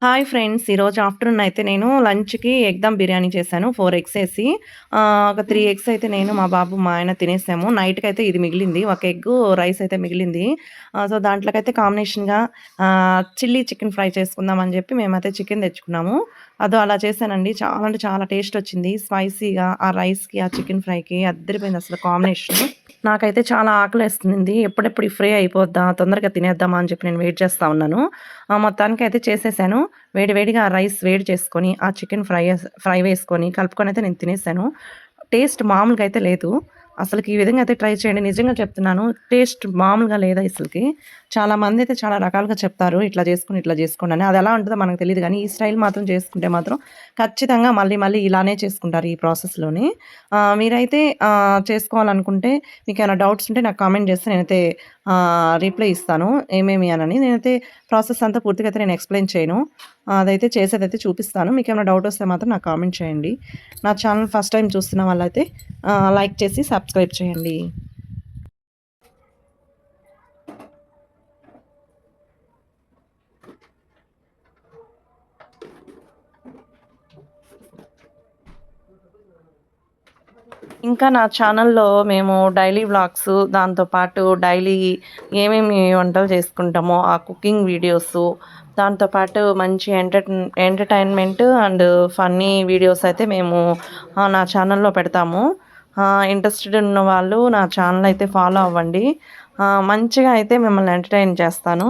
Hi friends. ఈరోజు afternoon అయితే నేను లంచ్‌కి ఎగ్ దమ్ బిర్యానీ చేశాను. 4 ఎగ్స్ ఏసి. ఒక 3 ఎగ్స్ అయితే నేను, మా బాబు, మా ఆయన తినేసాము. నైట్‌కైతే ఇది మిగిలింది. ఒక ఎగ్గు, రైస్ అయితే మిగిలింది. సో, దాంట్లోకైతే కాంబినేషన్‌గా చిల్లీ చికెన్ ఫ్రై చేసుకుందాం అని చెప్పి మేమైతే చికెన్ తెచ్చుకున్నాము. అదో అలా చేశానండి. చాలా అంటే చాలా టేస్ట్ వచ్చింది. స్పైసీగా ఆ రైస్‌కి, ఆ చికెన్ ఫ్రైకి అద్దరిపోయింది అసలు కాంబినేషను. నాకైతే చాలా ఆకలేస్తుంది. ఎప్పుడెప్పుడు ఈ ఫ్రై అయిపోద్దా? తొందరగా తినేద్దామా అని చెప్పి నేను వెయిట్ చేస్తా ఉన్నాను. మొత్తానికైతే చేసేసాను. వేడి వేడిగా ఆ రైస్ వేడి చేసుకొని, ఆ చికెన్ ఫ్రై వేసుకొని, కలుపుకొనైతే నేను తినేసాను. టేస్ట్ మామూలుగా అయితే లేదు. అసలకి ఈ విధంగా అయితే ట్రై చేయండి. నిజంగా చెప్తున్నాను. టేస్ట్ మామూలుగా లేదు అసలకి. చాలామందైతే చాలా రకాలుగా చెప్తారు. ఇట్లా చేసుకోండి, ఇట్లా చేసుకోండి అని. అది ఎలా ఉంటదో మనకు తెలీదు గానీ, ఈ స్టైల్ మాత్రం చేసుకుంటే మాత్రం ఖచ్చితంగా మళ్ళీ మళ్ళీ ఇలానే చేసుకుంటారు ఈ ప్రాసెస్‌లోని. మీరైతే చేసుకోవాలనుకుంటే మీకేమైనా డౌట్స్ ఉంటే నాకు కామెంట్ చేస్తే నేనైతే రిప్లై ఇస్తాను. ఏమేమి అనని. నేనైతే ప్రాసెస్ అంతా పూర్తిగా అయితే నేను ఎక్స్‌ప్లెయిన్ చేయను. అదైతే చేసేదైతే చూపిస్తాను. మీకేమైనా డౌట్ వస్తే మాత్రం నాకు కామెంట్ చేయండి. నా ఛానల్ ఫస్ట్ టైమ్ చూస్తున్న వాళ్ళైతే లైక్ చేసి సబ్స్క్రైబ్ చేయండి. ఇంకా నా ఛానల్‌లో మేము డైలీ వ్లాగ్స్, దాంతో పాటు డైలీ ఏమేమి వంటలు చేసుకుంటామో ఆ కుకింగ్ వీడియోసు, దాంతో పాటు మంచి ఎంటర్‌టైన్‌మెంట్ అండ్ ఫన్నీ వీడియోస్ అయితే మేము నా ఛానల్‌లో పెడతాము. ఇంట్రెస్టెడ్ ఉన్న వాళ్ళు నా ఛానల్ అయితే ఫాలో అవ్వండి. మంచిగా అయితే మిమ్మల్ని ఎంటర్‌టైన్ చేస్తాను.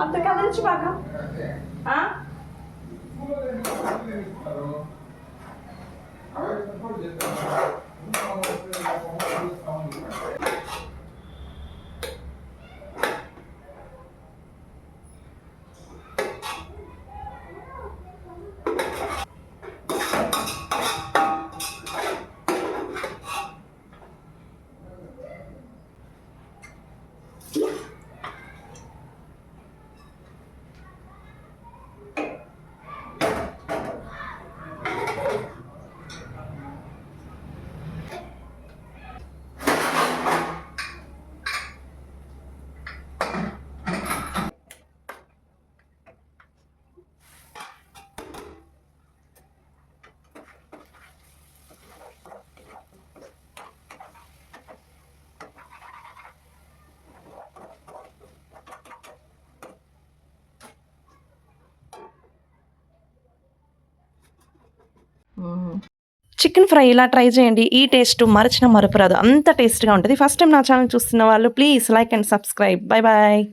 అంత కదలించి బాగా హ్మ్. చికెన్ ఫ్రై ఇలా ట్రై చేయండి. ఈ టేస్ట్ మరచినా మరపురాదు. అంత టేస్ట్‌గా ఉంటది. ఫస్ట్ టైమ్ నా ఛానెల్ చూస్తున్న వాళ్ళు please like and subscribe. By by.